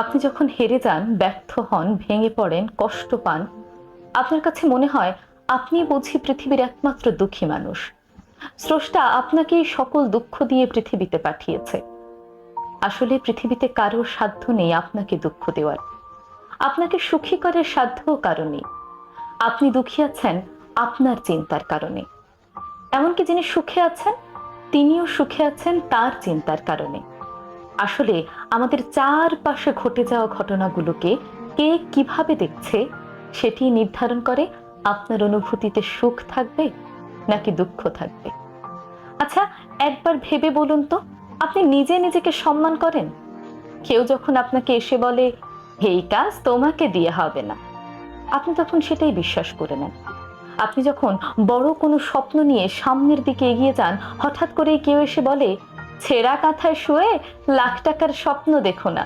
আপনি যখন হেরে যান, ব্যর্থ হন, ভেঙে পড়েন, কষ্ট পান, আপনার কাছে মনে হয় আপনি বুঝি পৃথিবীর একমাত্র দুঃখী মানুষ। স্রষ্টা আপনাকে এই সকল দুঃখ দিয়ে পৃথিবীতে পাঠিয়েছে। আসলে পৃথিবীতে কারোর সাধ্য নেই আপনাকে দুঃখ দেওয়ার, আপনাকে সুখী করার সাধ্যও কারো নেই। আপনি দুঃখী আছেন আপনার চিন্তার কারণে। এমনকি যিনি সুখে আছেন, তিনিও সুখে আছেন তার চিন্তার কারণে। আসলে আমাদের চারপাশে ঘটে যাওয়া ঘটনাগুলোকে কে কিভাবে দেখছে, সেটি নির্ধারণ করে আপনার অনুভূতিতে সুখ থাকবে নাকি দুঃখ থাকবে। আচ্ছা, একবার ভেবে বলুন তো, আপনি নিজে নিজেকে সম্মান করেন? কেউ যখন আপনাকে এসে বলে এই কাজ তোমাকে দিয়ে হবে না, আপনি তখন সেটাই বিশ্বাস করে নেন। আপনি যখন বড় কোনো স্বপ্ন নিয়ে সামনের দিকে এগিয়ে যান, হঠাৎ করে কেউ এসে বলে ছেঁড়া কাঁথায় শুয়ে লাখ টাকার স্বপ্ন দেখো না,